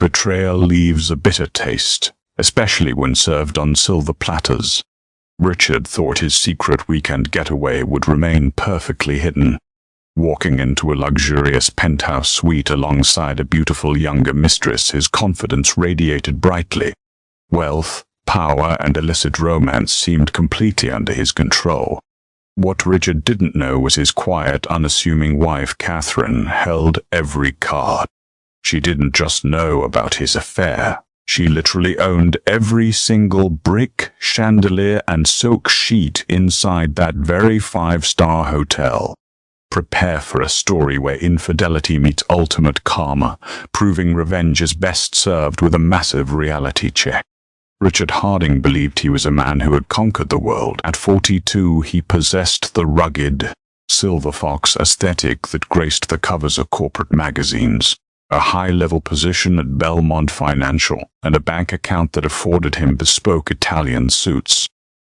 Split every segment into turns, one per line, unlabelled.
Betrayal leaves a bitter taste, especially when served on silver platters. Richard thought his secret weekend getaway would remain perfectly hidden. Walking into a luxurious penthouse suite alongside a beautiful younger mistress, his confidence radiated brightly. Wealth, power, and illicit romance seemed completely under his control. What Richard didn't know was his quiet, unassuming wife, Catherine, held every card. She didn't just know about his affair. She literally owned every single brick, chandelier, and silk sheet inside that very five-star hotel. Prepare for a story where infidelity meets ultimate karma, proving revenge is best served with a massive reality check. Richard Harding believed he was a man who had conquered the world. At 42, he possessed the rugged, silver fox aesthetic that graced the covers of corporate magazines, a high-level position at Belmont Financial, and a bank account that afforded him bespoke Italian suits.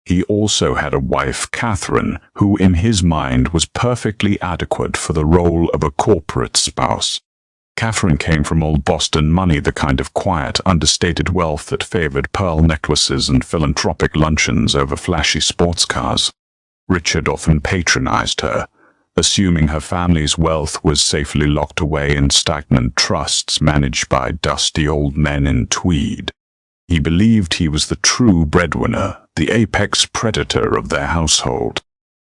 He also had a wife, Catherine, who in his mind was perfectly adequate for the role of a corporate spouse. Catherine came from old Boston money, the kind of quiet, understated wealth that favored pearl necklaces and philanthropic luncheons over flashy sports cars. Richard often patronized her, assuming her family's wealth was safely locked away in stagnant trusts managed by dusty old men in tweed. He believed he was the true breadwinner, the apex predator of their household.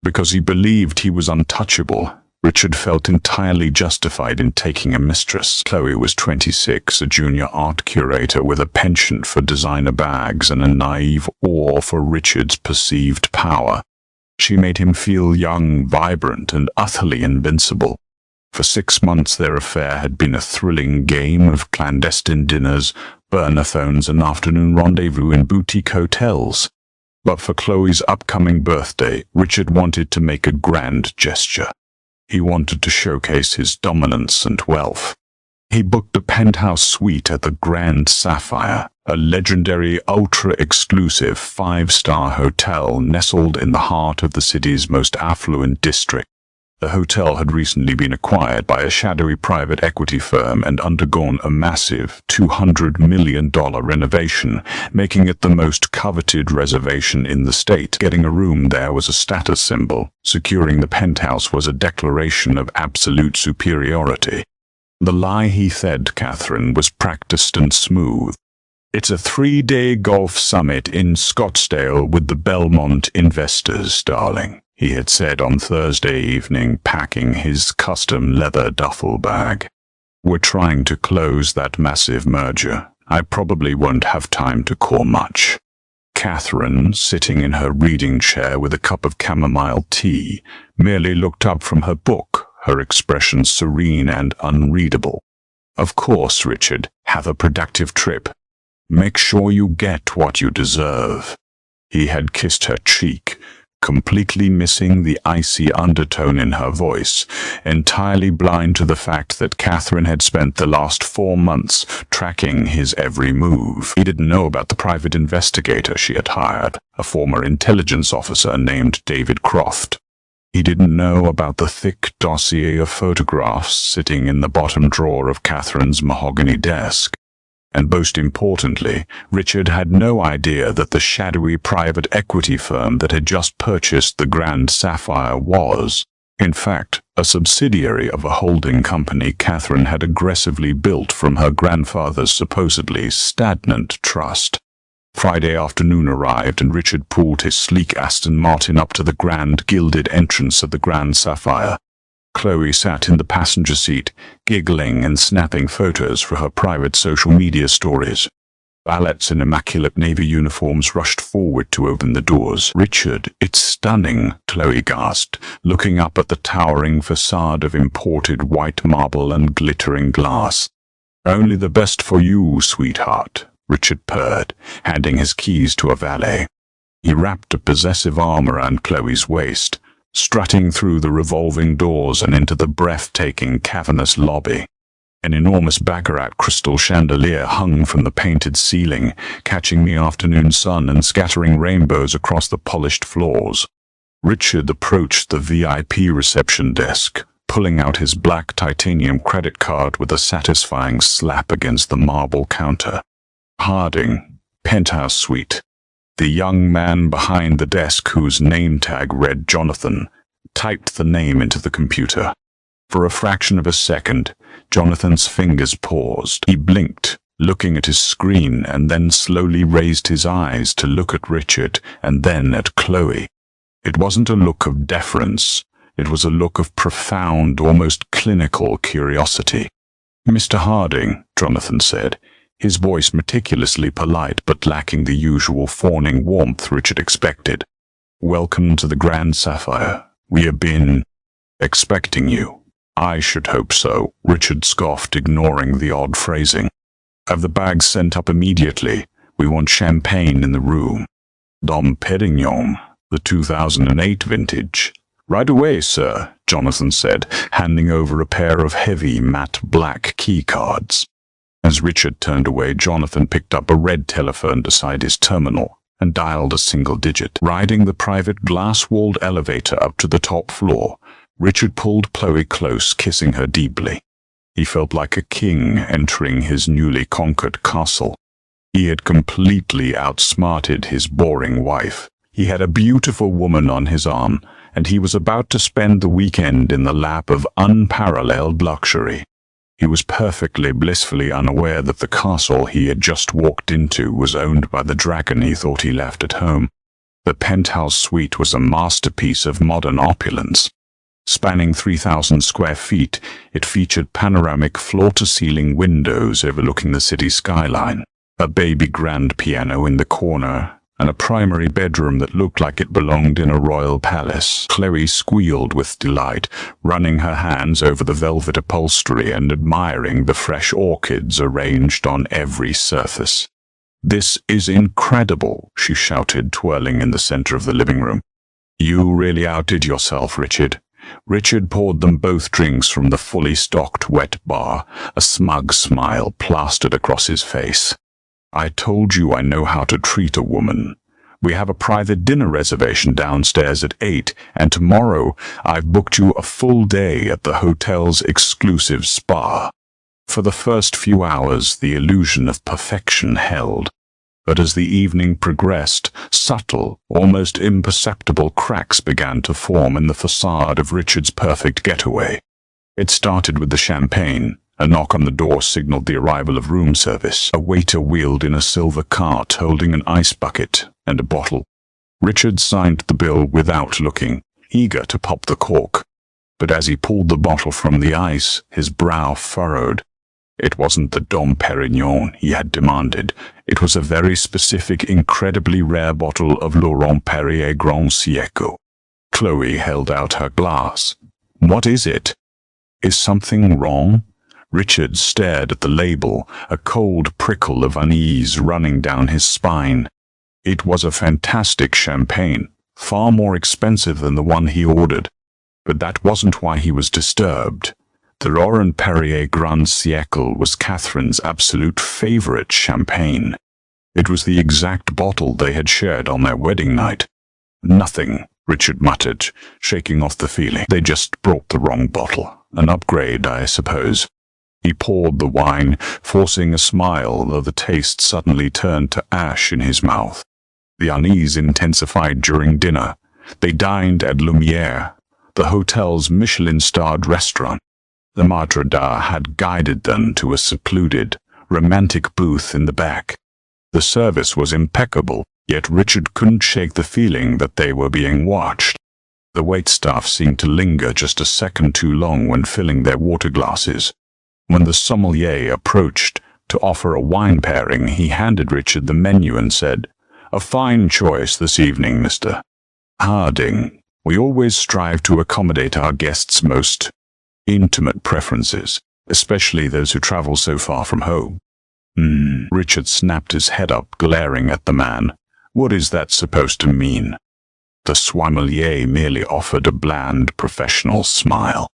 Because he believed he was untouchable, Richard felt entirely justified in taking a mistress. Chloe was 26, a junior art curator with a penchant for designer bags and a naive awe for Richard's perceived power. She made him feel young, vibrant, and utterly invincible. For 6 months their affair had been a thrilling game of clandestine dinners, burner-phones, and afternoon rendezvous in boutique hotels. But for Chloe's upcoming birthday, Richard wanted to make a grand gesture. He wanted to showcase his dominance and wealth. He booked a penthouse suite at the Grand Sapphire, a legendary, ultra-exclusive 5-star hotel nestled in the heart of the city's most affluent district. The hotel had recently been acquired by a shadowy private equity firm and undergone a massive $200 million renovation, making it the most coveted reservation in the state. Getting a room there was a status symbol. Securing the penthouse was a declaration of absolute superiority. The lie he fed Catherine was practiced and smooth. It's a 3-day golf summit in Scottsdale with the Belmont investors, darling, he had said on Thursday evening, packing his custom leather duffel bag. We're trying to close that massive merger. I probably won't have time to call much. Catherine, sitting in her reading chair with a cup of chamomile tea, merely looked up from her book, her expression serene and unreadable. Of course, Richard, have a productive trip. Make sure you get what you deserve. He had kissed her cheek, completely missing the icy undertone in her voice, entirely blind to the fact that Catherine had spent the last 4 months tracking his every move. He didn't know about the private investigator she had hired, a former intelligence officer named David Croft. He didn't know about the thick dossier of photographs sitting in the bottom drawer of Catherine's mahogany desk. And most importantly, Richard had no idea that the shadowy private equity firm that had just purchased the Grand Sapphire was, in fact, a subsidiary of a holding company Catherine had aggressively built from her grandfather's supposedly stagnant trust. Friday afternoon arrived and Richard pulled his sleek Aston Martin up to the grand gilded entrance of the Grand Sapphire. Chloe sat in the passenger seat, giggling and snapping photos for her private social media stories. Valets in immaculate navy uniforms rushed forward to open the doors. "Richard, it's stunning," Chloe gasped, looking up at the towering facade of imported white marble and glittering glass. "Only the best for you, sweetheart," Richard purred, handing his keys to a valet. He wrapped a possessive arm around Chloe's waist, strutting through the revolving doors and into the breathtaking, cavernous lobby. An enormous baccarat crystal chandelier hung from the painted ceiling, catching the afternoon sun and scattering rainbows across the polished floors. Richard approached the VIP reception desk, pulling out his black titanium credit card with a satisfying slap against the marble counter. Harding, penthouse suite. The young man behind the desk, whose name tag read Jonathan, typed the name into the computer. For a fraction of a second, Jonathan's fingers paused. He blinked, looking at his screen, and then slowly raised his eyes to look at Richard and then at Chloe. It wasn't a look of deference. It was a look of profound, almost clinical curiosity. "Mr. Harding," Jonathan said, his voice meticulously polite but lacking the usual fawning warmth Richard expected. "Welcome to the Grand Sapphire. We have been expecting you." "I should hope so," Richard scoffed, ignoring the odd phrasing. "Have the bags sent up immediately. We want champagne in the room. Dom Perignon, the 2008 vintage." "Right away, sir," Jonathan said, handing over a pair of heavy matte black key cards. As Richard turned away, Jonathan picked up a red telephone beside his terminal and dialed a single digit. Riding the private glass-walled elevator up to the top floor, Richard pulled Chloe close, kissing her deeply. He felt like a king entering his newly conquered castle. He had completely outsmarted his boring wife. He had a beautiful woman on his arm, and he was about to spend the weekend in the lap of unparalleled luxury. He was perfectly blissfully unaware that the castle he had just walked into was owned by the dragon he thought he left at home. The penthouse suite was a masterpiece of modern opulence. Spanning 3,000 square feet, it featured panoramic floor-to-ceiling windows overlooking the city skyline, a baby grand piano in the corner, and a primary bedroom that looked like it belonged in a royal palace. Chloe squealed with delight, running her hands over the velvet upholstery and admiring the fresh orchids arranged on every surface. "This is incredible," she shouted, twirling in the center of the living room. "You really outdid yourself, Richard." Richard poured them both drinks from the fully stocked wet bar, a smug smile plastered across his face. "I told you I know how to treat a woman. We have a private dinner reservation downstairs at 8, and tomorrow I've booked you a full day at the hotel's exclusive spa." For the first few hours, the illusion of perfection held. But as the evening progressed, subtle, almost imperceptible cracks began to form in the facade of Richard's perfect getaway. It started with the champagne. A knock on the door signaled the arrival of room service. A waiter wheeled in a silver cart holding an ice bucket and a bottle. Richard signed the bill without looking, eager to pop the cork. But as he pulled the bottle from the ice, his brow furrowed. It wasn't the Dom Perignon he had demanded. It was a very specific, incredibly rare bottle of Laurent Perrier Grand Siècle. Chloe held out her glass. "What is it? Is something wrong?" Richard stared at the label, a cold prickle of unease running down his spine. It was a fantastic champagne, far more expensive than the one he ordered. But that wasn't why he was disturbed. The Laurent Perrier Grand Siècle was Catherine's absolute favorite champagne. It was the exact bottle they had shared on their wedding night. "Nothing," Richard muttered, shaking off the feeling. "They just brought the wrong bottle. An upgrade, I suppose." He poured the wine, forcing a smile, though the taste suddenly turned to ash in his mouth. The unease intensified during dinner. They dined at Lumiere, the hotel's Michelin-starred restaurant. The maître d'art had guided them to a secluded, romantic booth in the back. The service was impeccable, yet Richard couldn't shake the feeling that they were being watched. The waitstaff seemed to linger just a second too long when filling their water glasses. When the sommelier approached to offer a wine pairing, he handed Richard the menu and said, "A fine choice this evening, Mr. Harding. We always strive to accommodate our guests' most intimate preferences, especially those who travel so far from home." Richard snapped his head up, glaring at the man. "What is that supposed to mean?" The sommelier merely offered a bland, professional smile.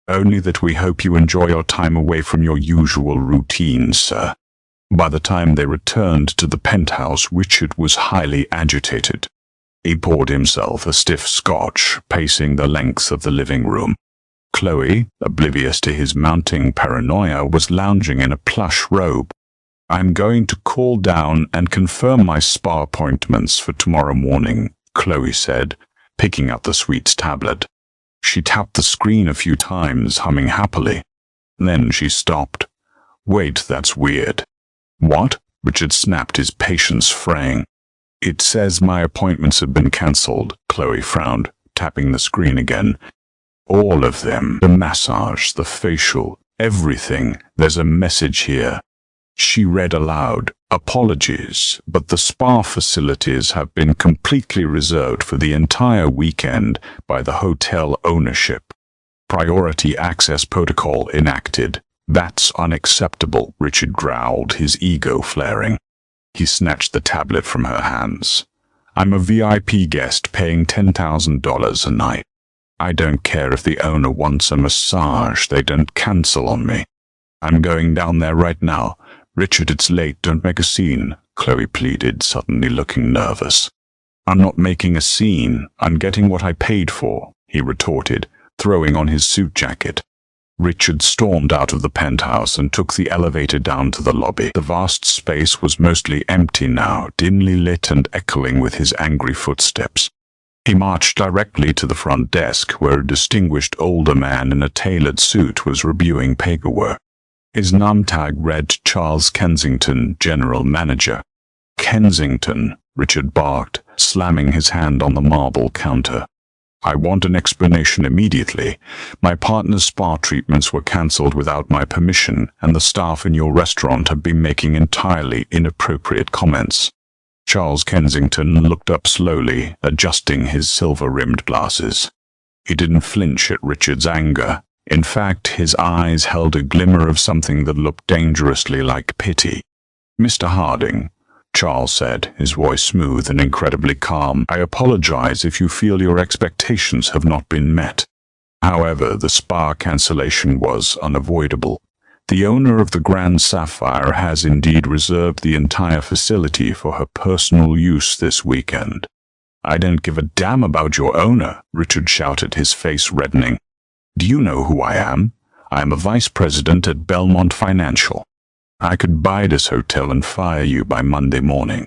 "Only that we hope you enjoy your time away from your usual routine, sir." By the time they returned to the penthouse, Richard was highly agitated. He poured himself a stiff scotch, pacing the length of the living room. Chloe, oblivious to his mounting paranoia, was lounging in a plush robe. "I'm going to call down and confirm my spa appointments for tomorrow morning," Chloe said, picking up the sweets tablet. She tapped the screen a few times, humming happily. Then she stopped. "Wait, that's weird." "What?" Richard snapped, his patience fraying. "It says my appointments have been cancelled," Chloe frowned, tapping the screen again. "All of them. The massage, the facial, everything. There's a message here." She read aloud, "Apologies, but the spa facilities have been completely reserved for the entire weekend by the hotel ownership. Priority access protocol enacted. That's unacceptable," Richard growled, his ego flaring. He snatched the tablet from her hands. "I'm a VIP guest paying $10,000 a night. I don't care if the owner wants a massage, they don't cancel on me. I'm going down there right now." "Richard, it's late, don't make a scene," Chloe pleaded, suddenly looking nervous. "I'm not making a scene, I'm getting what I paid for," he retorted, throwing on his suit jacket. Richard stormed out of the penthouse and took the elevator down to the lobby. The vast space was mostly empty now, dimly lit and echoing with his angry footsteps. He marched directly to the front desk, where a distinguished older man in a tailored suit was reviewing paperwork. His name tag read Charles Kensington, General Manager. "Kensington," Richard barked, slamming his hand on the marble counter. "I want an explanation immediately. My partner's spa treatments were cancelled without my permission, and the staff in your restaurant have been making entirely inappropriate comments." Charles Kensington looked up slowly, adjusting his silver-rimmed glasses. He didn't flinch at Richard's anger. In fact, his eyes held a glimmer of something that looked dangerously like pity. "Mr. Harding," Charles said, his voice smooth and incredibly calm, "I apologize if you feel your expectations have not been met. However, the spa cancellation was unavoidable. The owner of the Grand Sapphire has indeed reserved the entire facility for her personal use this weekend." "I don't give a damn about your owner," Richard shouted, his face reddening. "Do you know who I am? I am a vice president at Belmont Financial. I could buy this hotel and fire you by Monday morning.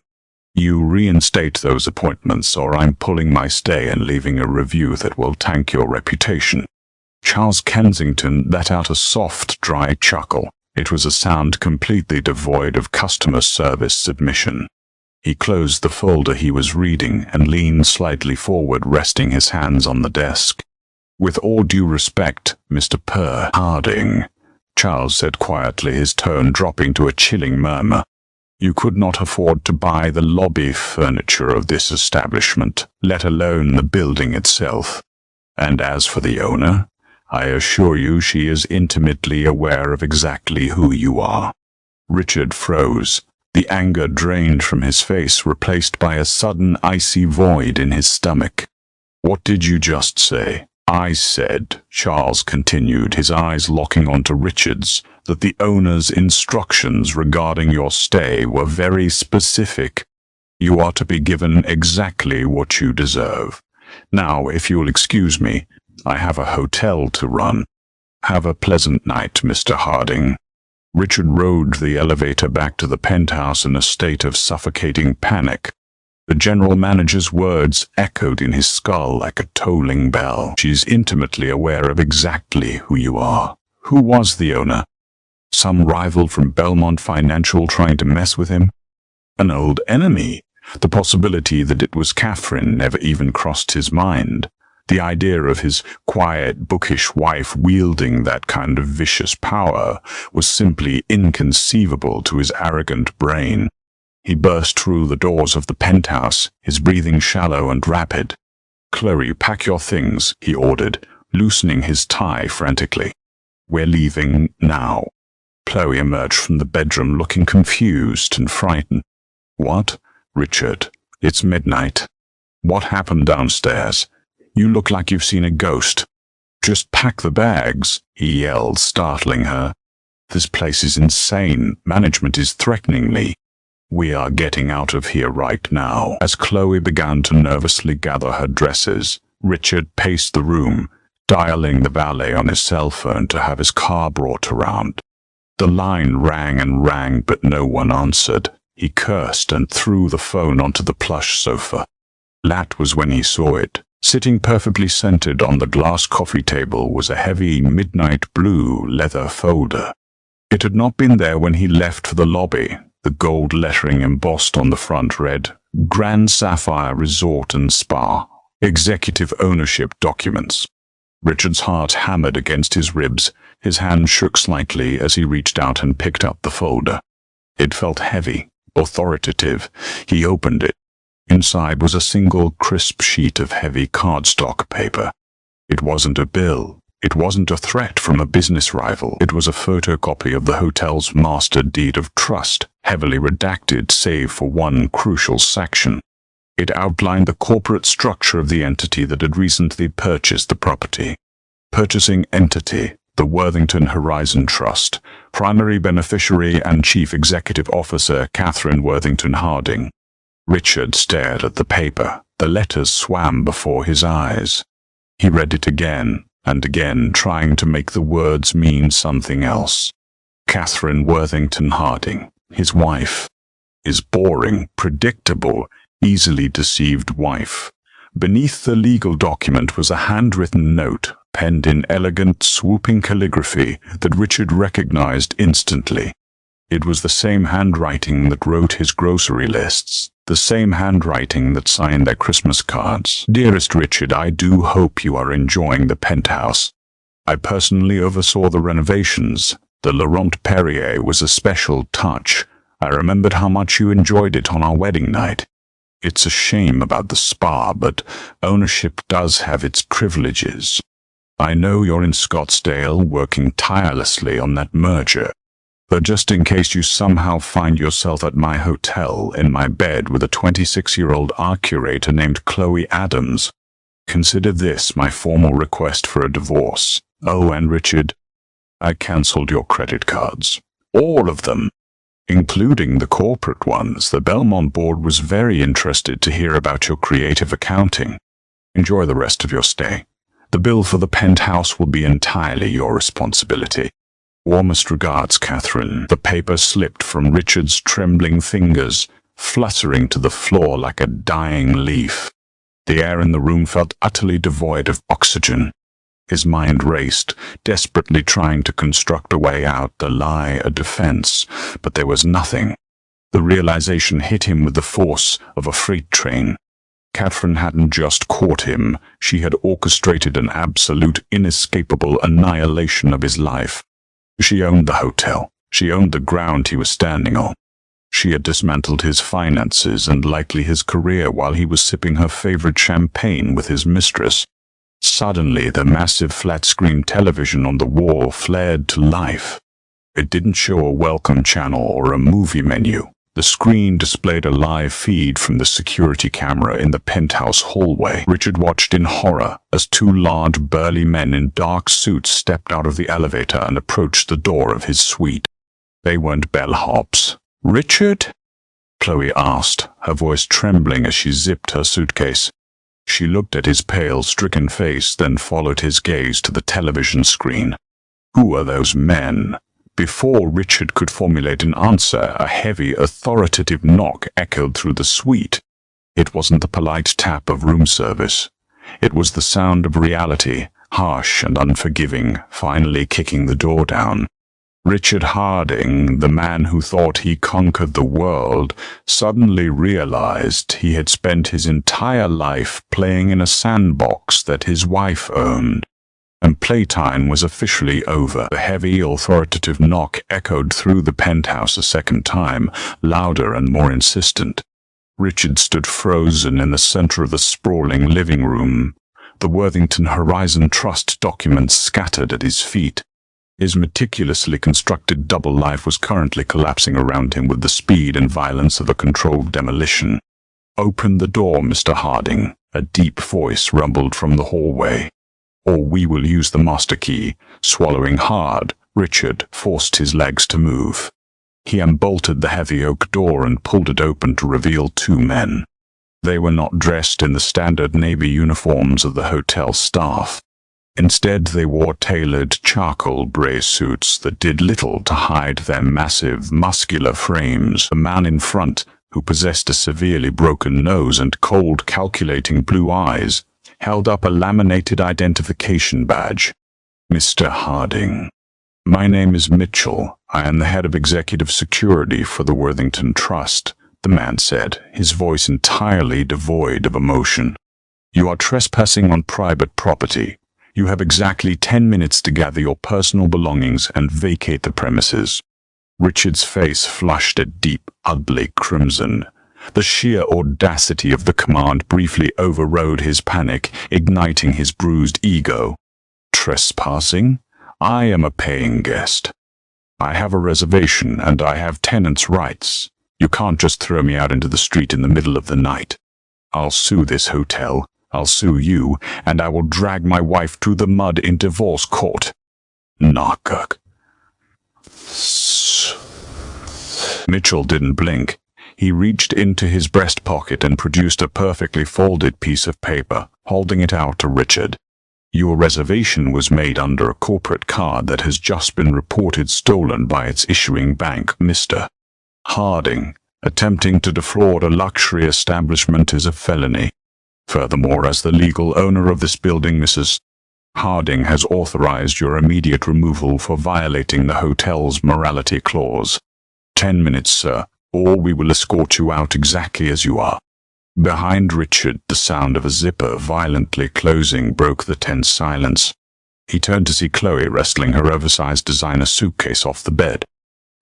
You reinstate those appointments, or I'm pulling my stay and leaving a review that will tank your reputation." Charles Kensington let out a soft, dry chuckle. It was a sound completely devoid of customer service submission. He closed the folder he was reading and leaned slightly forward, resting his hands on the desk. "With all due respect, Mr. Harding," Charles said quietly, his tone dropping to a chilling murmur, "you could not afford to buy the lobby furniture of this establishment, let alone the building itself. And as for the owner, I assure you she is intimately aware of exactly who you are." Richard froze, the anger drained from his face, replaced by a sudden icy void in his stomach. "What did you just say?" "I said," Charles continued, his eyes locking onto Richard's, "that the owner's instructions regarding your stay were very specific. You are to be given exactly what you deserve. Now, if you'll excuse me, I have a hotel to run. Have a pleasant night, Mr. Harding." Richard rode the elevator back to the penthouse in a state of suffocating panic. The general manager's words echoed in his skull like a tolling bell. "She's intimately aware of exactly who you are." Who was the owner? Some rival from Belmont Financial trying to mess with him? An old enemy? The possibility that it was Catherine never even crossed his mind. The idea of his quiet, bookish wife wielding that kind of vicious power was simply inconceivable to his arrogant brain. He burst through the doors of the penthouse, his breathing shallow and rapid. "Chloe, pack your things," he ordered, loosening his tie frantically. "We're leaving now." Chloe emerged from the bedroom looking confused and frightened. "What?" "Richard, it's midnight. What happened downstairs? You look like you've seen a ghost." "Just pack the bags," he yelled, startling her. "This place is insane. Management is threatening me. We are getting out of here right now." As Chloe began to nervously gather her dresses, Richard paced the room, dialing the valet on his cell phone to have his car brought around. The line rang and rang, but no one answered. He cursed and threw the phone onto the plush sofa. That was when he saw it. Sitting perfectly centered on the glass coffee table was a heavy midnight blue leather folder. It had not been there when he left for the lobby. The gold lettering embossed on the front read, Grand Sapphire Resort and Spa, Executive Ownership Documents. Richard's heart hammered against his ribs. His hand shook slightly as he reached out and picked up the folder. It felt heavy, authoritative. He opened it. Inside was a single crisp sheet of heavy cardstock paper. It wasn't a bill. It wasn't a threat from a business rival. It was a photocopy of the hotel's master deed of trust, heavily redacted save for one crucial section. It outlined the corporate structure of the entity that had recently purchased the property. Purchasing entity, the Worthington Horizon Trust, primary beneficiary and chief executive officer Catherine Worthington Harding. Richard stared at the paper. The letters swam before his eyes. He read it again and again, trying to make the words mean something else. Catherine Worthington Harding, his wife. His boring, predictable, easily deceived wife. Beneath the legal document was a handwritten note, penned in elegant, swooping calligraphy that Richard recognized instantly. It was the same handwriting that wrote his grocery lists, the same handwriting that signed their Christmas cards. Dearest Richard, I do hope you are enjoying the penthouse. I personally oversaw the renovations. The Laurent Perrier was a special touch. I remembered how much you enjoyed it on our wedding night. It's a shame about the spa, but ownership does have its privileges. I know you're in Scottsdale working tirelessly on that merger. But just in case you somehow find yourself at my hotel in my bed with a 26-year-old art curator named Chloe Adams, consider this my formal request for a divorce. Oh, and Richard, I cancelled your credit cards. All of them, including the corporate ones. The Belmont board was very interested to hear about your creative accounting. Enjoy the rest of your stay. The bill for the penthouse will be entirely your responsibility. Warmest regards, Catherine. The paper slipped from Richard's trembling fingers, fluttering to the floor like a dying leaf. The air in the room felt utterly devoid of oxygen. His mind raced, desperately trying to construct a way out, a lie, a defense, but there was nothing. The realization hit him with the force of a freight train. Catherine hadn't just caught him, she had orchestrated an absolute, inescapable annihilation of his life. She owned the hotel. She owned the ground he was standing on. She had dismantled his finances and likely his career while he was sipping her favorite champagne with his mistress. Suddenly, the massive flat-screen television on the wall flared to life. It didn't show a welcome channel or a movie menu. The screen displayed a live feed from the security camera in the penthouse hallway. Richard watched in horror as two large, burly men in dark suits stepped out of the elevator and approached the door of his suite. They weren't bellhops. "Richard?" Chloe asked, her voice trembling as she zipped her suitcase. She looked at his pale, stricken face, then followed his gaze to the television screen. "Who are those men?" Before Richard could formulate an answer, a heavy, authoritative knock echoed through the suite. It wasn't the polite tap of room service. It was the sound of reality, harsh and unforgiving, finally kicking the door down. Richard Harding, the man who thought he conquered the world, suddenly realized he had spent his entire life playing in a sandbox that his wife owned. And playtime was officially over. The heavy, authoritative knock echoed through the penthouse a second time, louder and more insistent. Richard stood frozen in the center of the sprawling living room, the Worthington Horizon Trust documents scattered at his feet. His meticulously constructed double life was currently collapsing around him with the speed and violence of a controlled demolition. "Open the door, Mr. Harding," a deep voice rumbled from the hallway. "Or we will use the master key." Swallowing hard, Richard forced his legs to move. He unbolted the heavy oak door and pulled it open to reveal two men. They were not dressed in the standard navy uniforms of the hotel staff. Instead, they wore tailored charcoal gray suits that did little to hide their massive, muscular frames. The man in front, who possessed a severely broken nose and cold, calculating blue eyes, held up a laminated identification badge. "Mr. Harding. My name is Mitchell. I am the head of executive security for the Worthington Trust," the man said, his voice entirely devoid of emotion. "You are trespassing on private property. You have exactly 10 minutes to gather your personal belongings and vacate the premises." Richard's face flushed a deep, ugly crimson. The sheer audacity of the command briefly overrode his panic, igniting his bruised ego. "Trespassing? I am a paying guest. I have a reservation and I have tenants' rights. You can't just throw me out into the street in the middle of the night. I'll sue this hotel. I'll sue you, and I will drag my wife through the mud in divorce court." "Narcock." Mitchell didn't blink. He reached into his breast pocket and produced a perfectly folded piece of paper, holding it out to Richard. "Your reservation was made under a corporate card that has just been reported stolen by its issuing bank, Mr. Harding. Attempting to defraud a luxury establishment is a felony. Furthermore, as the legal owner of this building, Mrs. Harding has authorized your immediate removal for violating the hotel's morality clause. 10 minutes, sir, or we will escort you out exactly as you are." Behind Richard, the sound of a zipper violently closing broke the tense silence. He turned to see Chloe wrestling her oversized designer suitcase off the bed.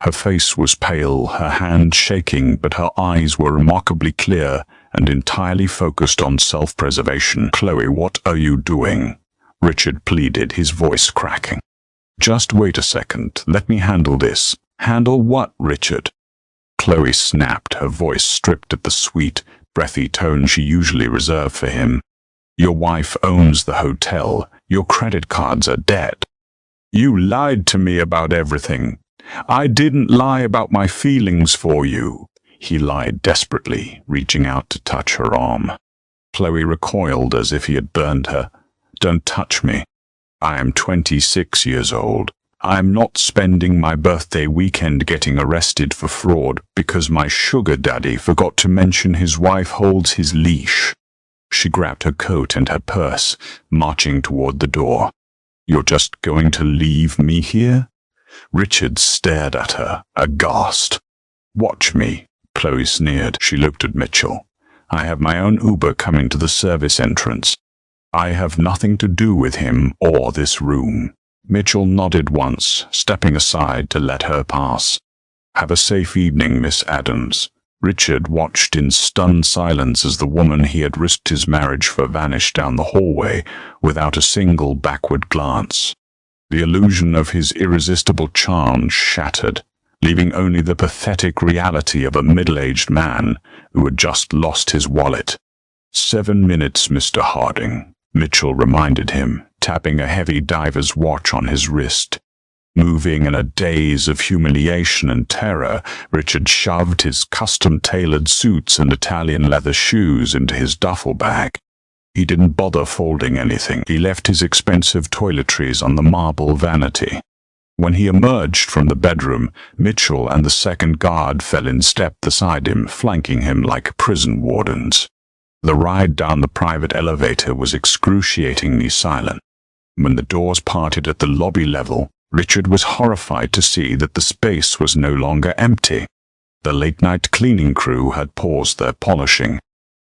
Her face was pale, her hand shaking, but her eyes were remarkably clear and entirely focused on self-preservation. "Chloe, what are you doing?" Richard pleaded, his voice cracking. "Just wait a second. Let me handle this." "Handle what, Richard?" Chloe snapped, her voice stripped of the sweet, breathy tone she usually reserved for him. "Your wife owns the hotel. Your credit cards are dead. You lied to me about everything." "I didn't lie about my feelings for you," he lied desperately, reaching out to touch her arm. Chloe recoiled as if he had burned her. "Don't touch me. I am 26 years old. I am not spending my birthday weekend getting arrested for fraud because my sugar daddy forgot to mention his wife holds his leash." She grabbed her coat and her purse, marching toward the door. "You're just going to leave me here?" Richard stared at her, aghast. "Watch me," Chloe sneered. She looked at Mitchell. "I have my own Uber coming to the service entrance. I have nothing to do with him or this room." Mitchell nodded once, stepping aside to let her pass. "Have a safe evening, Miss Adams." Richard watched in stunned silence as the woman he had risked his marriage for vanished down the hallway without a single backward glance. The illusion of his irresistible charm shattered, leaving only the pathetic reality of a middle-aged man who had just lost his wallet. 7 minutes, Mr. Harding," Mitchell reminded him, tapping a heavy diver's watch on his wrist. Moving in a daze of humiliation and terror, Richard shoved his custom-tailored suits and Italian leather shoes into his duffel bag. He didn't bother folding anything. He left his expensive toiletries on the marble vanity. When he emerged from the bedroom, Mitchell and the second guard fell in step beside him, flanking him like prison wardens. The ride down the private elevator was excruciatingly silent. When the doors parted at the lobby level, Richard was horrified to see that the space was no longer empty. The late-night cleaning crew had paused their polishing.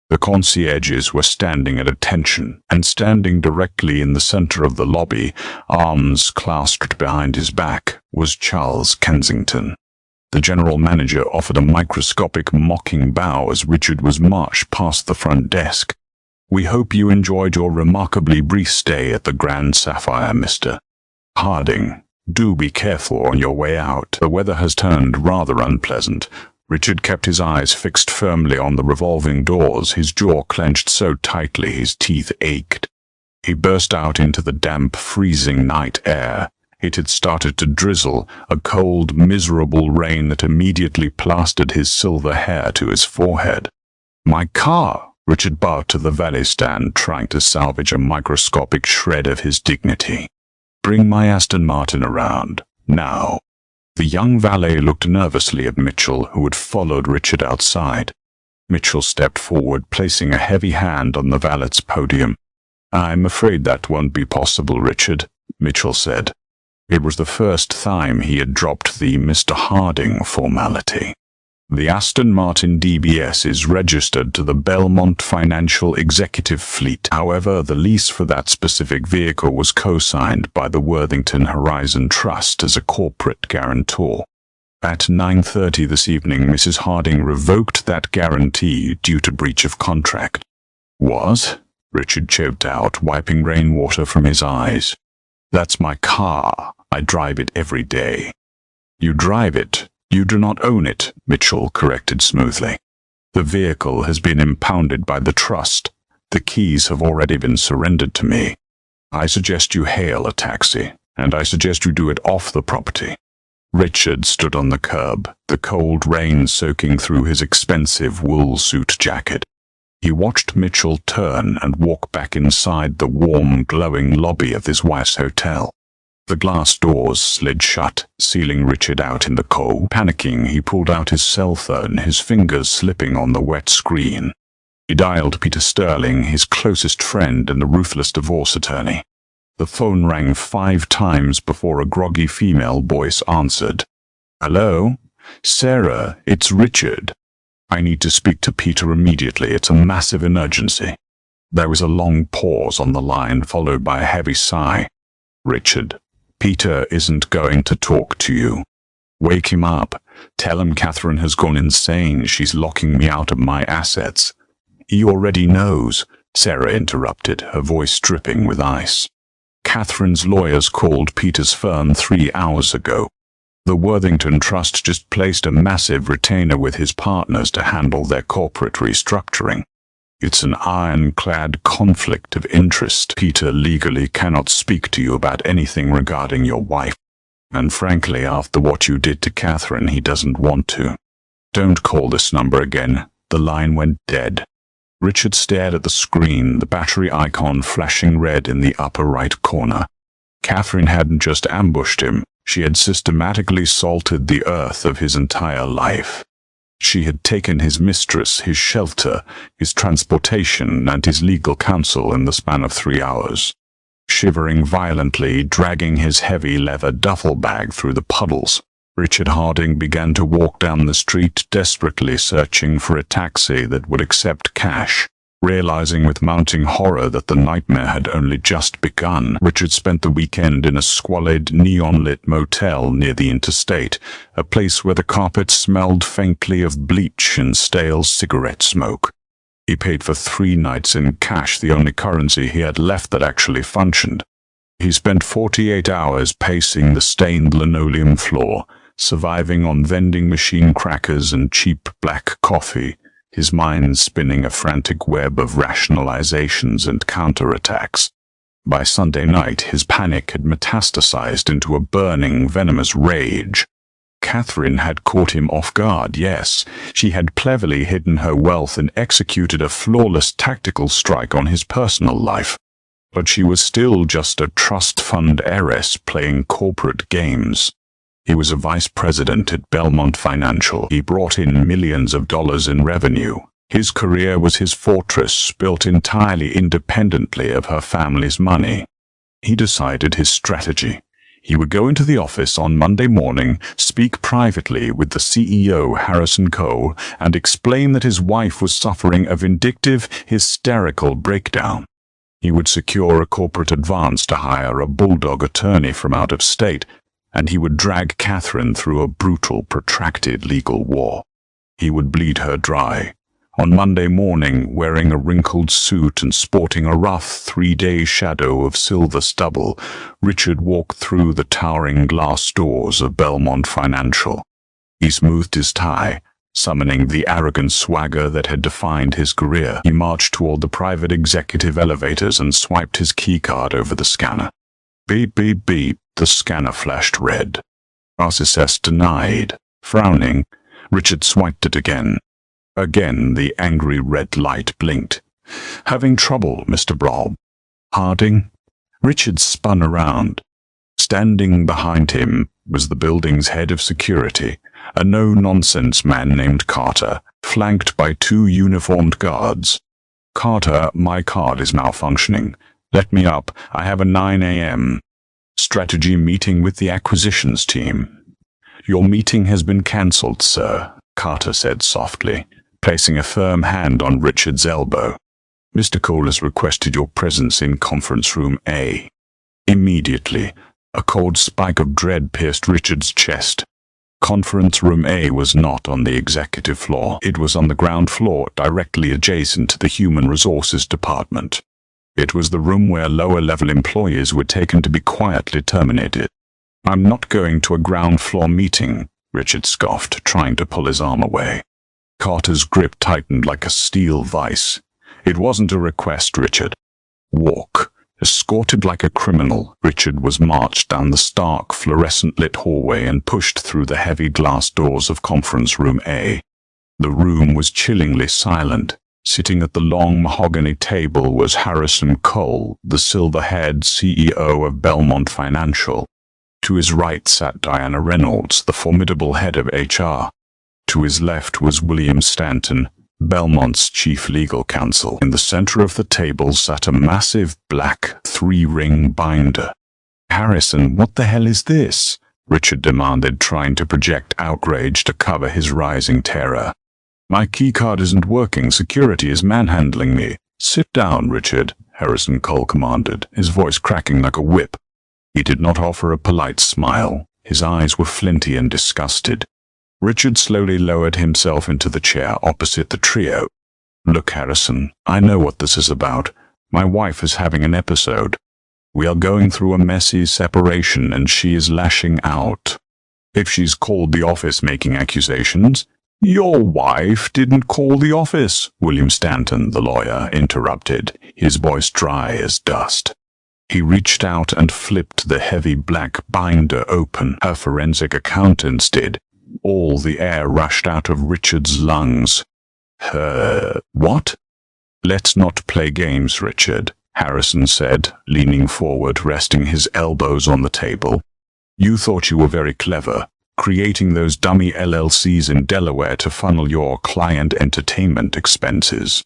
The concierges were standing at attention, and standing directly in the center of the lobby, arms clasped behind his back, was Charles Kensington. The general manager offered a microscopic mocking bow as Richard was marched past the front desk. "We hope you enjoyed your remarkably brief stay at the Grand Sapphire, Mr. Harding. Do be careful on your way out. The weather has turned rather unpleasant." Richard kept his eyes fixed firmly on the revolving doors, his jaw clenched so tightly his teeth ached. He burst out into the damp, freezing night air. It had started to drizzle, a cold, miserable rain that immediately plastered his silver hair to his forehead. "My car!" Richard bowed to the valet stand, trying to salvage a microscopic shred of his dignity. "Bring my Aston Martin around, now." The young valet looked nervously at Mitchell, who had followed Richard outside. Mitchell stepped forward, placing a heavy hand on the valet's podium. "I'm afraid that won't be possible, Richard," Mitchell said. It was the first time he had dropped the Mr. Harding formality. "The Aston Martin DBS is registered to the Belmont Financial Executive Fleet. However, the lease for that specific vehicle was co-signed by the Worthington Horizon Trust as a corporate guarantor. At 9:30 this evening, Mrs. Harding revoked that guarantee due to breach of contract." "What?" Richard choked out, wiping rainwater from his eyes. "That's my car. I drive it every day." "You drive it. You do not own it," Mitchell corrected smoothly. "The vehicle has been impounded by the trust. The keys have already been surrendered to me. I suggest you hail a taxi, and I suggest you do it off the property." Richard stood on the curb, the cold rain soaking through his expensive wool suit jacket. He watched Mitchell turn and walk back inside the warm, glowing lobby of his wife's hotel. The glass doors slid shut, sealing Richard out in the cold. Panicking, he pulled out his cell phone, his fingers slipping on the wet screen. He dialed Peter Sterling, his closest friend and the ruthless divorce attorney. The phone rang 5 times before a groggy female voice answered. "Hello? Sarah, it's Richard. I need to speak to Peter immediately. It's a massive emergency." There was a long pause on the line, followed by a heavy sigh. "Richard, Peter isn't going to talk to you. Wake him up. Tell him Catherine has gone insane. She's locking me out of my assets." "He already knows," Sarah interrupted, her voice dripping with ice. "Catherine's lawyers called Peter's firm 3 hours ago. The Worthington Trust just placed a massive retainer with his partners to handle their corporate restructuring. It's an ironclad conflict of interest. Peter legally cannot speak to you about anything regarding your wife. And frankly, after what you did to Catherine, he doesn't want to. Don't call this number again." The line went dead. Richard stared at the screen, the battery icon flashing red in the upper right corner. Catherine hadn't just ambushed him. She had systematically salted the earth of his entire life. She had taken his mistress, his shelter, his transportation, and his legal counsel in the span of 3 hours. Shivering violently, dragging his heavy leather duffel bag through the puddles, Richard Harding began to walk down the street, desperately searching for a taxi that would accept cash. Realizing with mounting horror that the nightmare had only just begun, Richard spent the weekend in a squalid, neon-lit motel near the interstate, a place where the carpet smelled faintly of bleach and stale cigarette smoke. He paid for 3 nights in cash, the only currency he had left that actually functioned. He spent 48 hours pacing the stained linoleum floor, surviving on vending machine crackers and cheap black coffee, his mind spinning a frantic web of rationalizations and counterattacks. By Sunday night, his panic had metastasized into a burning, venomous rage. Catherine had caught him off guard, yes. She had cleverly hidden her wealth and executed a flawless tactical strike on his personal life. But she was still just a trust fund heiress playing corporate games. He was a vice president at Belmont Financial. He brought in millions of dollars in revenue. His career was his fortress, built entirely independently of her family's money. He decided his strategy. He would go into the office on Monday morning, speak privately with the CEO, Harrison Cole, and explain that his wife was suffering a vindictive, hysterical breakdown. He would secure a corporate advance to hire a bulldog attorney from out of state, and he would drag Catherine through a brutal, protracted legal war. He would bleed her dry. On Monday morning, wearing a wrinkled suit and sporting a rough 3-day shadow of silver stubble, Richard walked through the towering glass doors of Belmont Financial. He smoothed his tie, summoning the arrogant swagger that had defined his career. He marched toward the private executive elevators and swiped his keycard over the scanner. Beep, beep, beep. The scanner flashed red. Access denied. Frowning, Richard swiped it again. Again, the angry red light blinked. "Having trouble, Mr. Brawl?" "Harding?" Richard spun around. Standing behind him was the building's head of security, a no-nonsense man named Carter, flanked by 2 uniformed guards. "Carter, my card is malfunctioning. Let me up. I have a 9 a.m. strategy meeting with the acquisitions team." "Your meeting has been cancelled, sir," Carter said softly, placing a firm hand on Richard's elbow. "Mr. Cole has requested your presence in conference room A." Immediately, a cold spike of dread pierced Richard's chest. Conference room A was not on the executive floor. It was on the ground floor, directly adjacent to the Human Resources Department. It was the room where lower-level employees were taken to be quietly terminated. "I'm not going to a ground-floor meeting," Richard scoffed, trying to pull his arm away. Carter's grip tightened like a steel vice. "It wasn't a request, Richard. Walk." Escorted like a criminal, Richard was marched down the stark, fluorescent-lit hallway and pushed through the heavy glass doors of Conference Room A. The room was chillingly silent. Sitting at the long mahogany table was Harrison Cole, the silver-haired CEO of Belmont Financial. To his right sat Diana Reynolds, the formidable head of HR. To his left was William Stanton, Belmont's chief legal counsel. In the center of the table sat a massive black 3-ring binder. "Harrison, what the hell is this?" Richard demanded, trying to project outrage to cover his rising terror. "My keycard isn't working. Security is manhandling me." "Sit down, Richard," Harrison Cole commanded, his voice cracking like a whip. He did not offer a polite smile. His eyes were flinty and disgusted. Richard slowly lowered himself into the chair opposite the trio. "Look, Harrison, I know what this is about. My wife is having an episode. We are going through a messy separation and she is lashing out. If she's called the office making accusations—" "Your wife didn't call the office," William Stanton, the lawyer, interrupted, his voice dry as dust. He reached out and flipped the heavy black binder open. "Her forensic accountants did." All the air rushed out of Richard's lungs. What?" "Let's not play games, Richard," Harrison said, leaning forward, resting his elbows on the table. "You thought you were very clever, creating those dummy LLCs in Delaware to funnel your client entertainment expenses,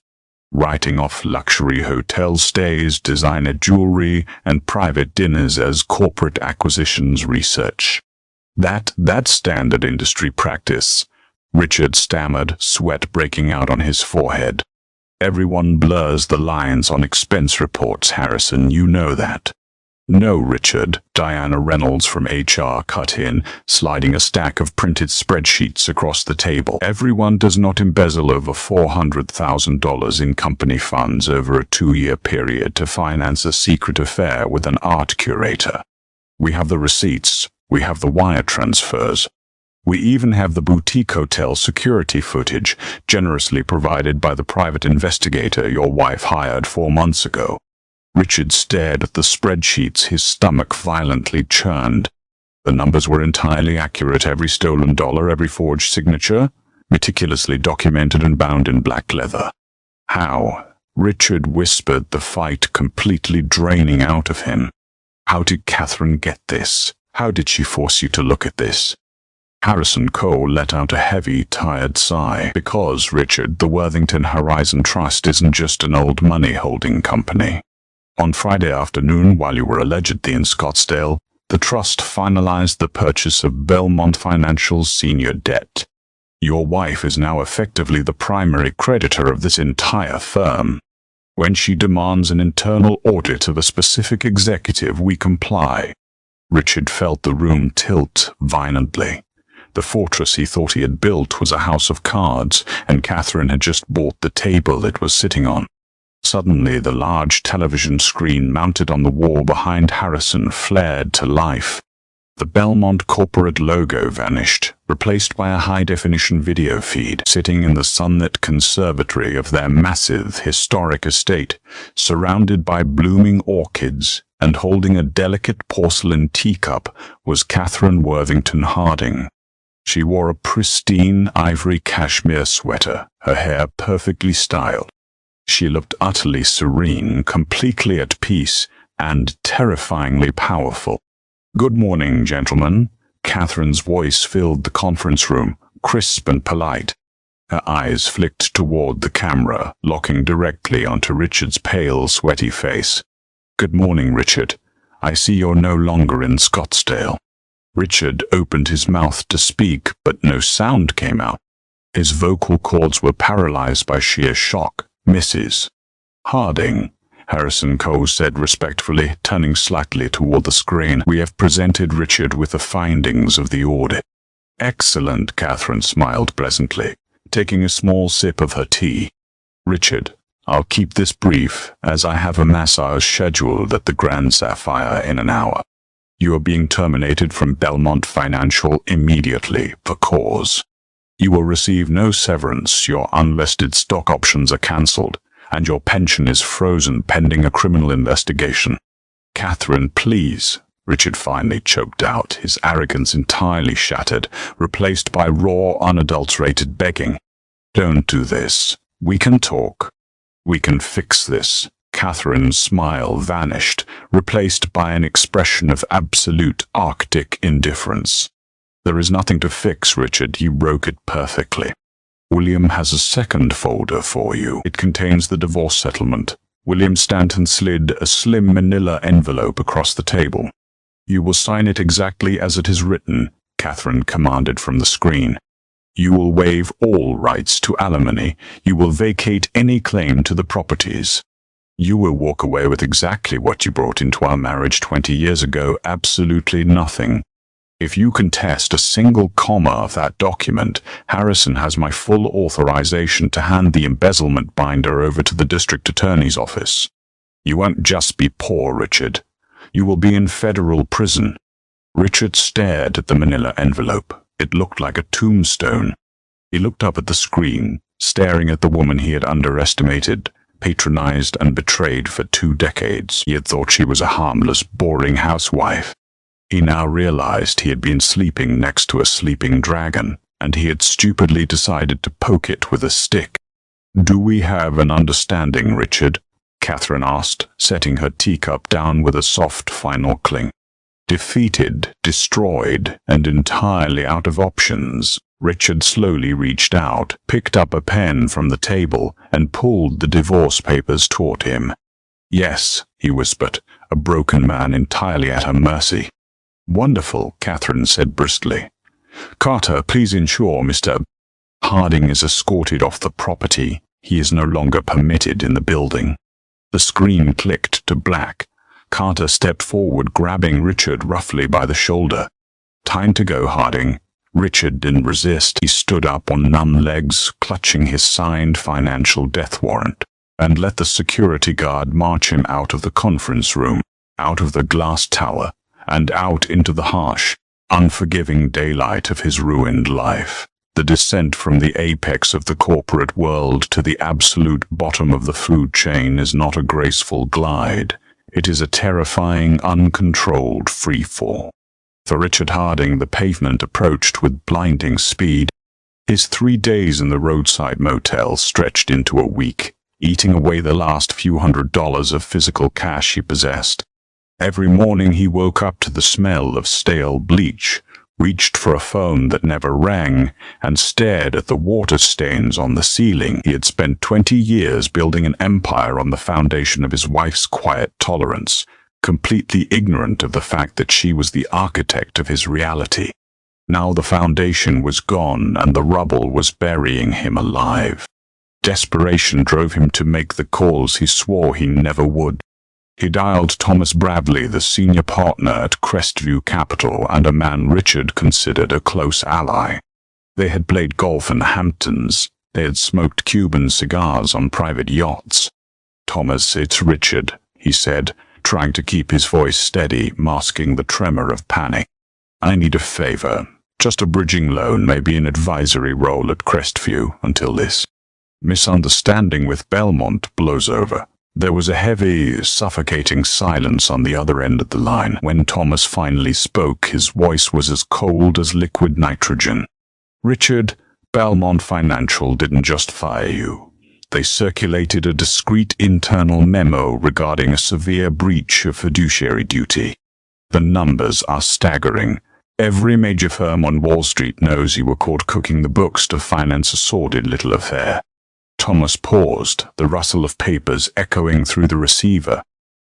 writing off luxury hotel stays, designer jewelry, and private dinners as corporate acquisitions research. That's standard industry practice," Richard stammered, sweat breaking out on his forehead. "Everyone blurs the lines on expense reports, Harrison, you know that." "No, Richard," Diana Reynolds from HR cut in, sliding a stack of printed spreadsheets across the table. "Everyone does not embezzle over $400,000 in company funds over a 2-year period to finance a secret affair with an art curator. We have the receipts. We have the wire transfers. We even have the boutique hotel security footage, generously provided by the private investigator your wife hired 4 months ago." Richard stared at the spreadsheets, his stomach violently churned. The numbers were entirely accurate, every stolen dollar, every forged signature, meticulously documented and bound in black leather. "How?" Richard whispered, the fight completely draining out of him. "How did Catherine get this? How did she force you to look at this?" Harrison Cole let out a heavy, tired sigh. "Because, Richard, the Worthington Horizon Trust isn't just an old money-holding company. On Friday afternoon, while you were allegedly in Scottsdale, the trust finalized the purchase of Belmont Financial's senior debt. Your wife is now effectively the primary creditor of this entire firm. When she demands an internal audit of a specific executive, we comply." Richard felt the room tilt violently. The fortress he thought he had built was a house of cards, and Catherine had just bought the table it was sitting on. Suddenly, the large television screen mounted on the wall behind Harrison flared to life. The Belmont corporate logo vanished, replaced by a high-definition video feed. Sitting in the sunlit conservatory of their massive, historic estate, surrounded by blooming orchids and holding a delicate porcelain teacup, was Catherine Worthington Harding. She wore a pristine ivory cashmere sweater, her hair perfectly styled. She looked utterly serene, completely at peace, and terrifyingly powerful. "Good morning, gentlemen." Catherine's voice filled the conference room, crisp and polite. Her eyes flicked toward the camera, locking directly onto Richard's pale, sweaty face. "Good morning, Richard. I see you're no longer in Scottsdale." Richard opened his mouth to speak, but no sound came out. His vocal cords were paralyzed by sheer shock. "Mrs. Harding," Harrison Cole said respectfully, turning slightly toward the screen, "we have presented Richard with the findings of the audit." "Excellent," Catherine smiled pleasantly, taking a small sip of her tea. "Richard, I'll keep this brief, as I have a massage scheduled at the Grand Sapphire in an hour. You are being terminated from Belmont Financial immediately for cause. You will receive no severance, your unvested stock options are cancelled, and your pension is frozen pending a criminal investigation." "Catherine, please," Richard finally choked out, his arrogance entirely shattered, replaced by raw, unadulterated begging. "Don't do this. We can talk. We can fix this." Catherine's smile vanished, replaced by an expression of absolute Arctic indifference. "There is nothing to fix, Richard. You broke it perfectly. William has a second folder for you. It contains the divorce settlement." William Stanton slid a slim manila envelope across the table. "You will sign it exactly as it is written," Catherine commanded from the screen. "You will waive all rights to alimony. You will vacate any claim to the properties. You will walk away with exactly what you brought into our marriage 20 years ago, absolutely nothing. If you contest a single comma of that document, Harrison has my full authorization to hand the embezzlement binder over to the district attorney's office. You won't just be poor, Richard. You will be in federal prison." Richard stared at the manila envelope. It looked like a tombstone. He looked up at the screen, staring at the woman he had underestimated, patronized and betrayed for 2 decades. He had thought she was a harmless, boring housewife. He now realized he had been sleeping next to a sleeping dragon, and he had stupidly decided to poke it with a stick. "Do we have an understanding, Richard?" Catherine asked, setting her teacup down with a soft final clink. Defeated, destroyed, and entirely out of options, Richard slowly reached out, picked up a pen from the table, and pulled the divorce papers toward him. "Yes," he whispered, a broken man entirely at her mercy. "Wonderful," Catherine said briskly. "Carter, please ensure Mr. Harding is escorted off the property. He is no longer permitted in the building." The screen clicked to black. Carter stepped forward, grabbing Richard roughly by the shoulder. "Time to go, Harding." Richard didn't resist. He stood up on numb legs, clutching his signed financial death warrant, and let the security guard march him out of the conference room, out of the glass tower, and out into the harsh, unforgiving daylight of his ruined life. The descent from the apex of the corporate world to the absolute bottom of the food chain is not a graceful glide. It is a terrifying, uncontrolled freefall. For Richard Harding, the pavement approached with blinding speed. His 3 days in the roadside motel stretched into a week, eating away the last few $100s of physical cash he possessed. Every morning he woke up to the smell of stale bleach, reached for a phone that never rang, and stared at the water stains on the ceiling. He had spent 20 years building an empire on the foundation of his wife's quiet tolerance, completely ignorant of the fact that she was the architect of his reality. Now the foundation was gone, and the rubble was burying him alive. Desperation drove him to make the calls he swore he never would. He dialed Thomas Bradley, the senior partner at Crestview Capital and a man Richard considered a close ally. They had played golf in the Hamptons. They had smoked Cuban cigars on private yachts. "Thomas, it's Richard," he said, trying to keep his voice steady, masking the tremor of panic. "I need a favor. Just a bridging loan, maybe an advisory role at Crestview until this misunderstanding with Belmont blows over." There was a heavy, suffocating silence on the other end of the line. When Thomas finally spoke, his voice was as cold as liquid nitrogen. Richard, Belmont Financial didn't just fire you. They circulated a discreet internal memo regarding a severe breach of fiduciary duty. The numbers are staggering. Every major firm on Wall Street knows you were caught cooking the books to finance a sordid little affair. Thomas paused, the rustle of papers echoing through the receiver.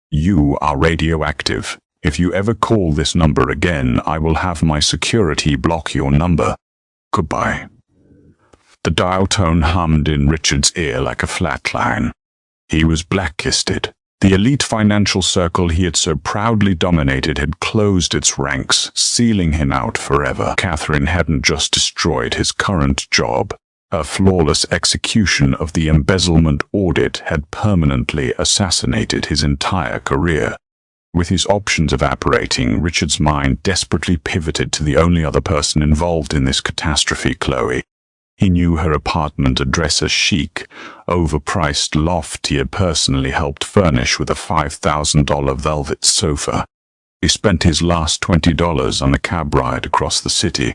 You are radioactive. If you ever call this number again, I will have my security block your number. Goodbye. The dial tone hummed in Richard's ear like a flatline. He was blacklisted. The elite financial circle he had so proudly dominated had closed its ranks, sealing him out forever. Catherine hadn't just destroyed his current job. Her flawless execution of the embezzlement audit had permanently assassinated his entire career. With his options evaporating, Richard's mind desperately pivoted to the only other person involved in this catastrophe, Chloe. He knew her apartment address, a chic, overpriced loft he had personally helped furnish with a $5,000 velvet sofa. He spent his last $20 on a cab ride across the city.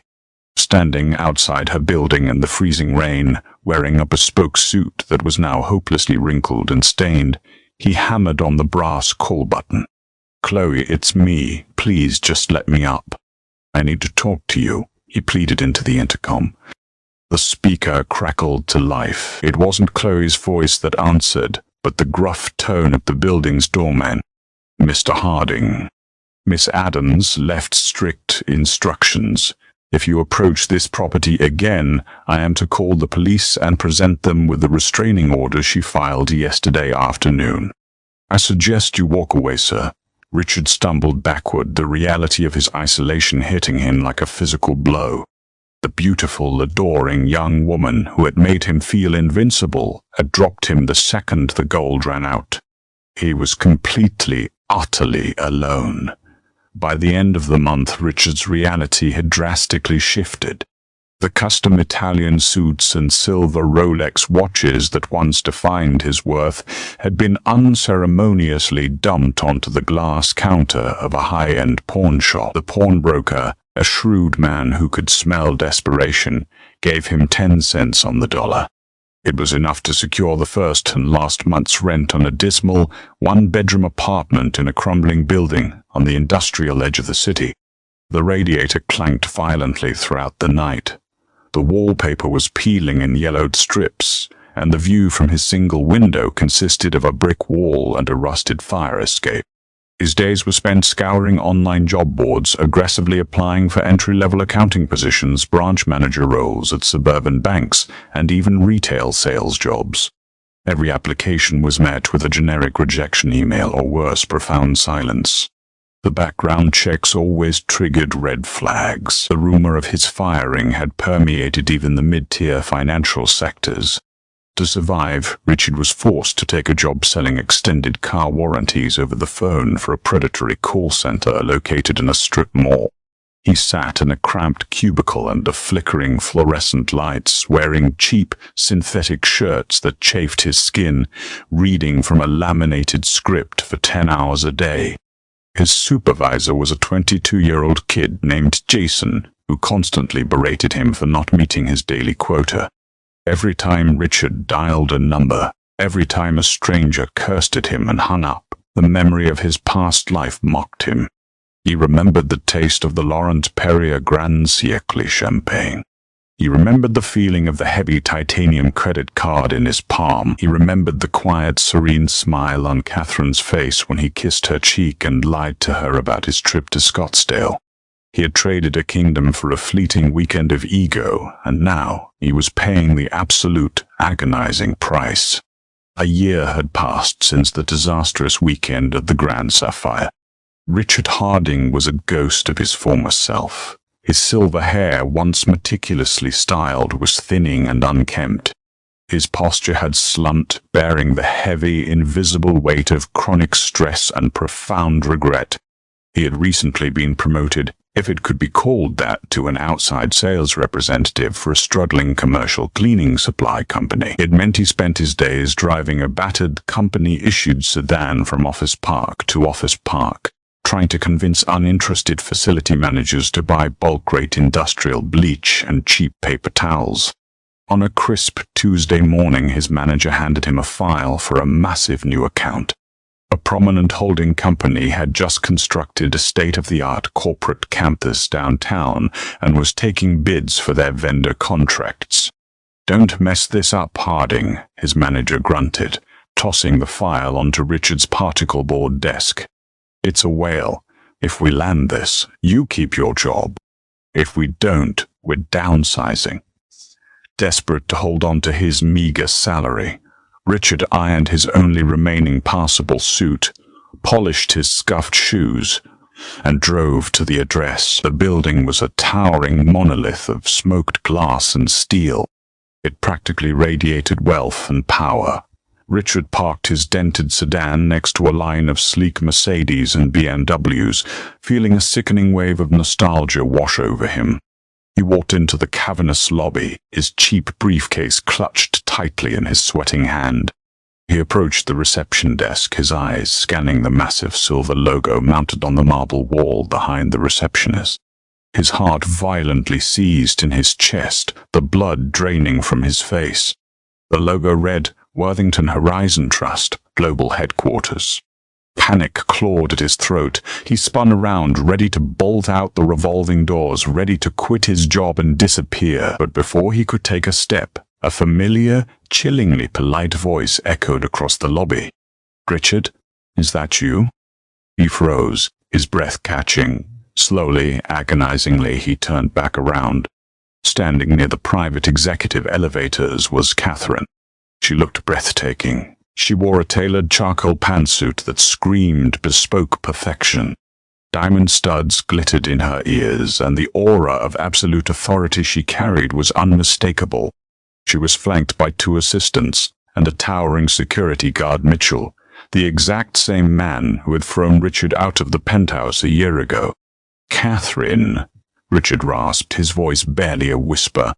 Standing outside her building in the freezing rain, wearing a bespoke suit that was now hopelessly wrinkled and stained, he hammered on the brass call button. "Chloe, it's me. Please just let me up. I need to talk to you," he pleaded into the intercom. The speaker crackled to life. It wasn't Chloe's voice that answered, but the gruff tone of the building's doorman. "Mr. Harding, Miss Adams left strict instructions. If you approach this property again, I am to call the police and present them with the restraining order she filed yesterday afternoon. I suggest you walk away, sir." Richard stumbled backward, the reality of his isolation hitting him like a physical blow. The beautiful, adoring young woman who had made him feel invincible had dropped him the second the gold ran out. He was completely, utterly alone. By the end of the month, Richard's reality had drastically shifted. The custom Italian suits and silver Rolex watches that once defined his worth had been unceremoniously dumped onto the glass counter of a high-end pawn shop. The pawnbroker, a shrewd man who could smell desperation, gave him 10 cents on the dollar. It was enough to secure the first and last month's rent on a dismal, one-bedroom apartment in a crumbling building on the industrial edge of the city. The radiator clanked violently throughout the night. The wallpaper was peeling in yellowed strips, and the view from his single window consisted of a brick wall and a rusted fire escape. His days were spent scouring online job boards, aggressively applying for entry-level accounting positions, branch manager roles at suburban banks, and even retail sales jobs. Every application was met with a generic rejection email or worse, profound silence. The background checks always triggered red flags. The rumor of his firing had permeated even the mid-tier financial sectors. To survive, Richard was forced to take a job selling extended car warranties over the phone for a predatory call center located in a strip mall. He sat in a cramped cubicle under flickering fluorescent lights, wearing cheap, synthetic shirts that chafed his skin, reading from a laminated script for 10 hours a day. His supervisor was a 22-year-old kid named Jason, who constantly berated him for not meeting his daily quota. Every time Richard dialed a number, every time a stranger cursed at him and hung up, the memory of his past life mocked him. He remembered the taste of the Laurent Perrier Grand Siècle champagne. He remembered the feeling of the heavy titanium credit card in his palm. He remembered the quiet, serene smile on Catherine's face when he kissed her cheek and lied to her about his trip to Scottsdale. He had traded a kingdom for a fleeting weekend of ego, and now he was paying the absolute, agonizing price. A year had passed since the disastrous weekend at the Grand Sapphire. Richard Harding was a ghost of his former self. His silver hair, once meticulously styled, was thinning and unkempt. His posture had slumped, bearing the heavy, invisible weight of chronic stress and profound regret. He had recently been promoted, if it could be called that, to an outside sales representative for a struggling commercial cleaning supply company. It meant he spent his days driving a battered company-issued sedan from office park to office park, trying to convince uninterested facility managers to buy bulk-rate industrial bleach and cheap paper towels. On a crisp Tuesday morning, his manager handed him a file for a massive new account. A prominent holding company had just constructed a state-of-the-art corporate campus downtown and was taking bids for their vendor contracts. "Don't mess this up, Harding," his manager grunted, tossing the file onto Richard's particle board desk. "It's a whale. If we land this, you keep your job. If we don't, we're downsizing." Desperate to hold on to his meager salary, Richard ironed his only remaining passable suit, polished his scuffed shoes, and drove to the address. The building was a towering monolith of smoked glass and steel. It practically radiated wealth and power. Richard parked his dented sedan next to a line of sleek Mercedes and BMWs, feeling a sickening wave of nostalgia wash over him. He walked into the cavernous lobby, his cheap briefcase clutched tightly in his sweating hand. He approached the reception desk, his eyes scanning the massive silver logo mounted on the marble wall behind the receptionist. His heart violently seized in his chest, the blood draining from his face. The logo read, "Worthington Horizon Trust, Global Headquarters." Panic clawed at his throat. He spun around, ready to bolt out the revolving doors, ready to quit his job and disappear. But before he could take a step, a familiar, chillingly polite voice echoed across the lobby. "Richard, is that you?" He froze, his breath catching. Slowly, agonizingly, he turned back around. Standing near the private executive elevators was Catherine. She looked breathtaking. She wore a tailored charcoal pantsuit that screamed bespoke perfection. Diamond studs glittered in her ears, and the aura of absolute authority she carried was unmistakable. She was flanked by 2 assistants and a towering security guard, Mitchell, the exact same man who had thrown Richard out of the penthouse a year ago. "Catherine," Richard rasped, his voice barely a whisper.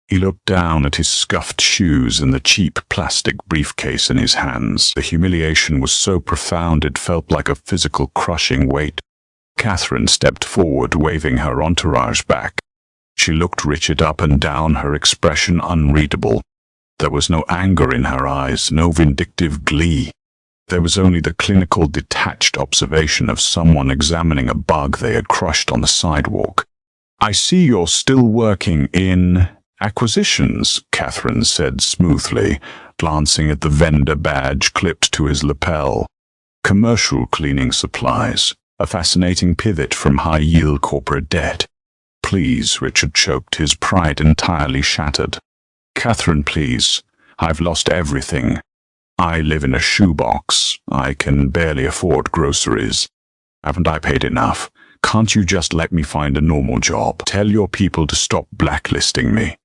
He looked down at his scuffed shoes and the cheap plastic briefcase in his hands. The humiliation was so profound it felt like a physical crushing weight. Catherine stepped forward, waving her entourage back. She looked Richard up and down, her expression unreadable. There was no anger in her eyes, no vindictive glee. There was only the clinical, detached observation of someone examining a bug they had crushed on the sidewalk. "I see you're still working in acquisitions," Catherine said smoothly, glancing at the vendor badge clipped to his lapel. "Commercial cleaning supplies, a fascinating pivot from high-yield corporate debt." "Please," Richard choked, his pride entirely shattered. "Catherine, please. I've lost everything. I live in a shoebox. I can barely afford groceries. Haven't I paid enough? Can't you just let me find a normal job? Tell your people to stop blacklisting me."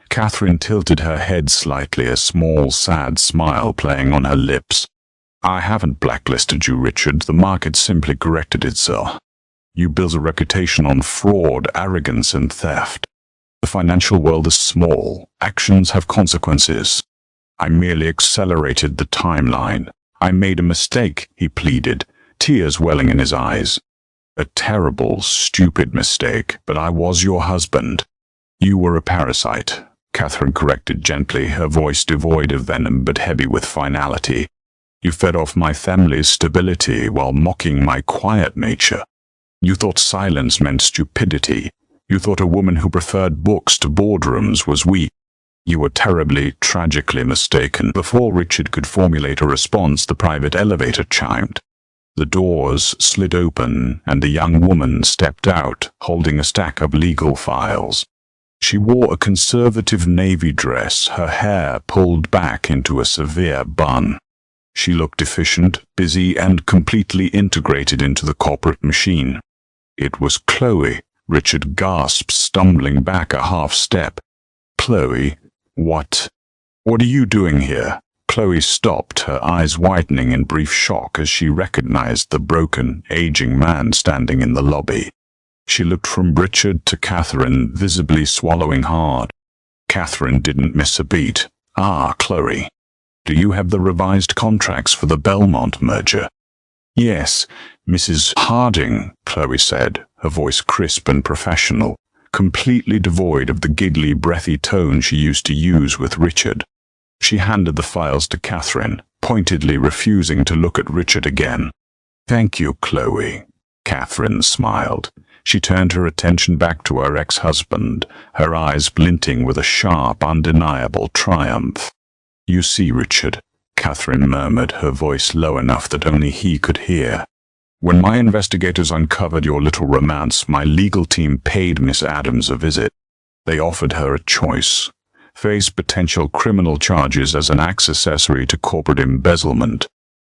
Catherine tilted her head slightly, a small, sad smile playing on her lips. "I haven't blacklisted you, Richard. The market simply corrected itself. You build a reputation on fraud, arrogance, and theft. The financial world is small. Actions have consequences. I merely accelerated the timeline. I made a mistake," he pleaded, tears welling in his eyes. "A terrible, stupid mistake, but I was your husband." "You were a parasite," Catherine corrected gently, her voice devoid of venom but heavy with finality. "You fed off my family's stability while mocking my quiet nature. You thought silence meant stupidity. You thought a woman who preferred books to boardrooms was weak. You were terribly, tragically mistaken." Before Richard could formulate a response, the private elevator chimed. The doors slid open, and a young woman stepped out, holding a stack of legal files. She wore a conservative navy dress, her hair pulled back into a severe bun. She looked efficient, busy, and completely integrated into the corporate machine. It was Chloe. Richard gasped, stumbling back a half step. "Chloe, what are you doing here?" Chloe stopped, her eyes widening in brief shock as she recognized the broken, aging man standing in the lobby. She looked from Richard to Catherine, visibly swallowing hard. Catherine didn't miss a beat. "Ah, Chloe, do you have the revised contracts for the Belmont merger?" Yes, Mrs. Harding, Chloe said, her voice crisp and professional, completely devoid of the giggly, breathy tone she used to use with Richard. She handed the files to Catherine, pointedly refusing to look at Richard again. Thank you, Chloe. Catherine smiled. She turned her attention back to her ex-husband, her eyes glinting with a sharp, undeniable triumph. You see, Richard, Catherine murmured, her voice low enough that only he could hear. When my investigators uncovered your little romance, my legal team paid Miss Adams a visit. They offered her a choice: face potential criminal charges as an accessory to corporate embezzlement,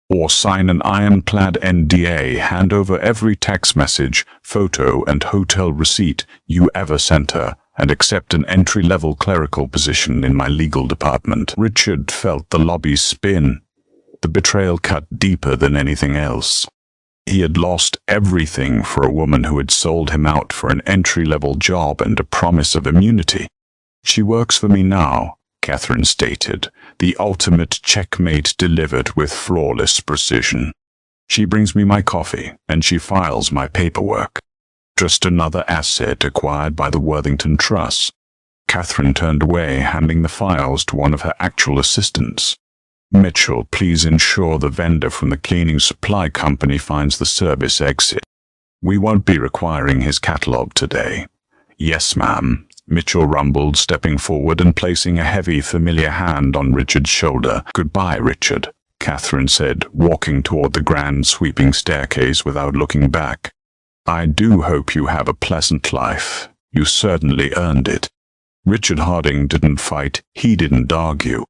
or sign an ironclad NDA, hand over every text message, photo, and hotel receipt you ever sent her, and accept an entry-level clerical position in my legal department. Richard felt the lobby spin. The betrayal cut deeper than anything else. He had lost everything for a woman who had sold him out for an entry-level job and a promise of immunity. She works for me now, Catherine stated, the ultimate checkmate delivered with flawless precision. She brings me my coffee, and she files my paperwork. Just another asset acquired by the Worthington Trust. Catherine turned away, handing the files to one of her actual assistants. Mitchell, please ensure the vendor from the cleaning supply company finds the service exit. We won't be requiring his catalog today. Yes, ma'am, Mitchell rumbled, stepping forward and placing a heavy, familiar hand on Richard's shoulder. Goodbye, Richard, Catherine said, walking toward the grand, sweeping staircase without looking back. I do hope you have a pleasant life. You certainly earned it. Richard Harding didn't fight, he didn't argue.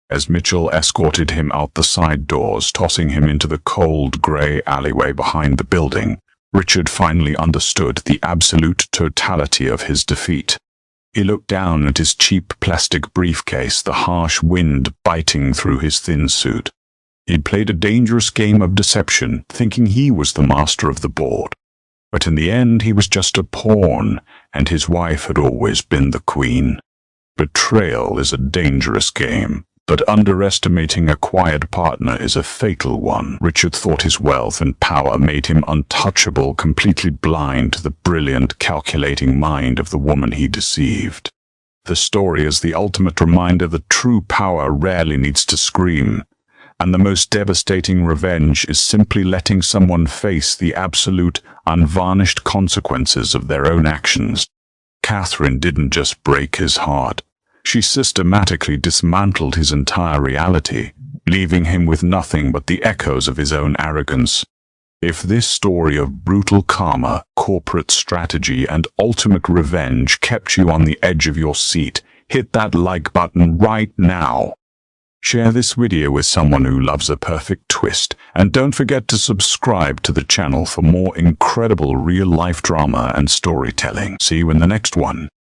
As Mitchell escorted him out the side doors, tossing him into the cold, grey alleyway behind the building, Richard finally understood the absolute totality of his defeat. He looked down at his cheap plastic briefcase, the harsh wind biting through his thin suit. He'd played a dangerous game of deception, thinking he was the master of the board. But in the end, he was just a pawn, and his wife had always been the queen. Betrayal is a dangerous game, but underestimating a quiet partner is a fatal one. Richard thought his wealth and power made him untouchable, completely blind to the brilliant, calculating mind of the woman he deceived. The story is the ultimate reminder that true power rarely needs to scream, and the most devastating revenge is simply letting someone face the absolute, unvarnished consequences of their own actions. Catherine didn't just break his heart. She systematically dismantled his entire reality, leaving him with nothing but the echoes of his own arrogance. If this story of brutal karma, corporate strategy, and ultimate revenge kept you on the edge of your seat, hit that like button right now. Share this video with someone who loves a perfect twist, and don't forget to subscribe to the channel for more incredible real-life drama and storytelling. See you in the next one.